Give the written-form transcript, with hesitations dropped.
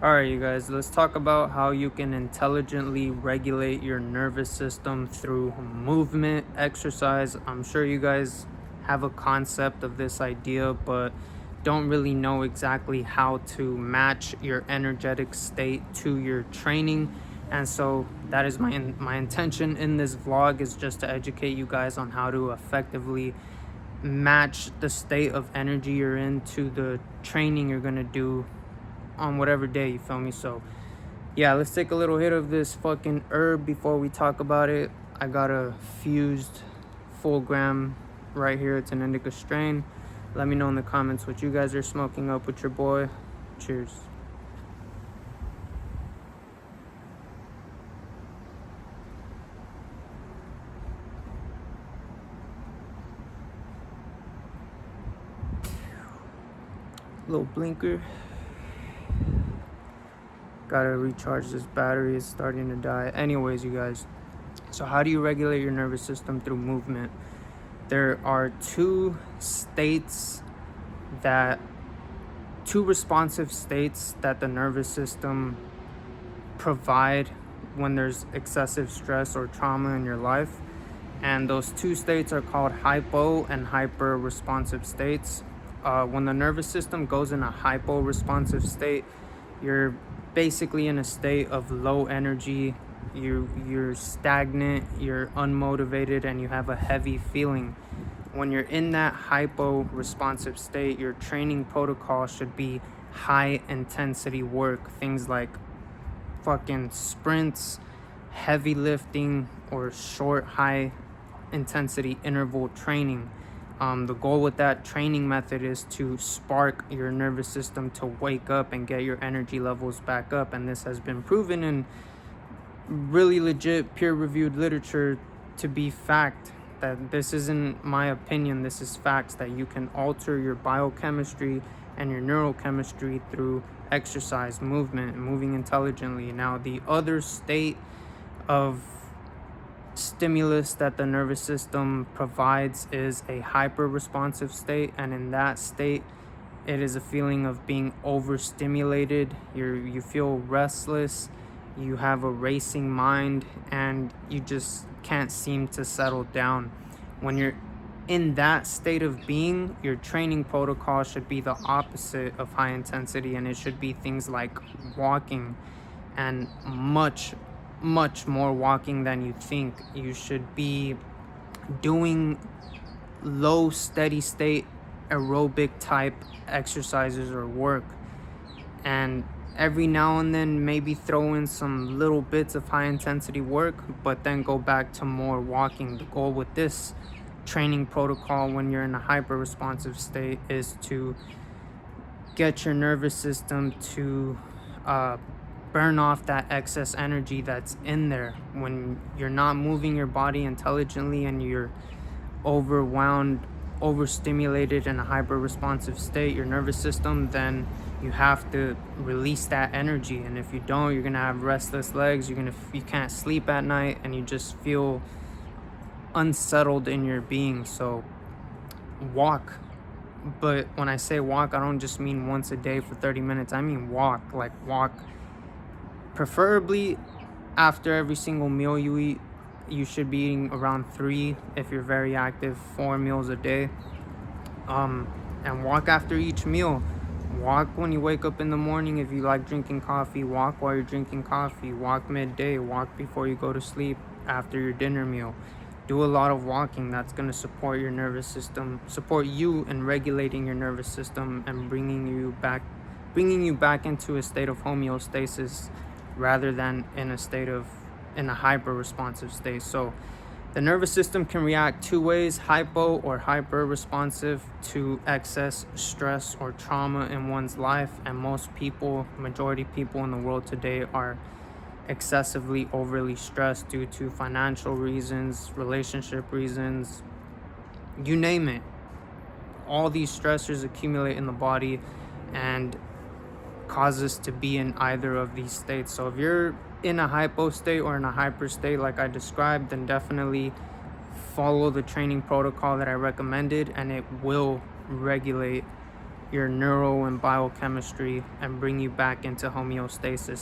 Alright, you guys, let's talk about how you can intelligently regulate your nervous system through movement, exercise. I'm sure you guys have a concept of this idea, but don't really know exactly how to match your energetic state to your training. And so that is my intention in this vlog, is just to educate you guys on how to effectively match the state of energy you're in to the training you're going to do on whatever day, you feel me? So yeah, let's take a little hit of this fucking herb before we talk about it. I got a fused full gram right here. It's an indica strain. Let me know in the comments what you guys are smoking up with your boy. Cheers. Little blinker. Gotta recharge this battery, it's starting to die. Anyways, you guys, so how do you regulate your nervous system through movement? There are two responsive states that the nervous system provide when there's excessive stress or trauma in your life. And those two states are called hypo and hyper responsive states. When the nervous system goes in a hypo responsive state, you're basically in a state of low energy. You're stagnant, you're unmotivated, and you have a heavy feeling. When you're in that hypo responsive state, your training protocol should be high intensity work, things like fucking sprints, heavy lifting, or short high intensity interval training. The goal with that training method is to spark your nervous system to wake up and get your energy levels back up. And this has been proven in really legit peer-reviewed literature to be fact. That this isn't my opinion, this is facts, that you can alter your biochemistry and your neurochemistry through exercise, movement, moving intelligently. Now, the other state of stimulus that the nervous system provides is a hyper responsive state, and in that state it is a feeling of being overstimulated. You feel restless, you have a racing mind, and you just can't seem to settle down. When you're in that state of being, your training protocol should be the opposite of high intensity, and it should be things like walking, and much more walking than you think. You should be doing low steady state aerobic type exercises or work, and every now and then maybe throw in some little bits of high intensity work, but then go back to more walking. The goal with this training protocol when you're in a hyper responsive state is to get your nervous system to burn off that excess energy that's in there. When you're not moving your body intelligently and you're overwhelmed, overstimulated in a hyper responsive state, your nervous system, then you have to release that energy. And if you don't, you're gonna have restless legs, you can't sleep at night, and you just feel unsettled in your being. So walk. But when I say walk, I don't just mean once a day for 30 minutes. I mean walk preferably after every single meal you eat. You should be eating around 3, if you're very active, 4 meals a day. And walk after each meal. Walk when you wake up in the morning. If you like drinking coffee, walk while you're drinking coffee. Walk midday, walk before you go to sleep, after your dinner meal. Do a lot of walking. That's going to support your nervous system, support you in regulating your nervous system, and bringing you back into a state of homeostasis, rather than in a hyper responsive state. So the nervous system can react two ways: hypo or hyper responsive to excess stress or trauma in one's life. And majority people in the world today are excessively overly stressed due to financial reasons, relationship reasons, you name it. All these stressors accumulate in the body and cause us to be in either of these states. So if you're in a hypo state or in a hyper state like I described, then definitely follow the training protocol that I recommended, and it will regulate your neural and biochemistry and bring you back into homeostasis.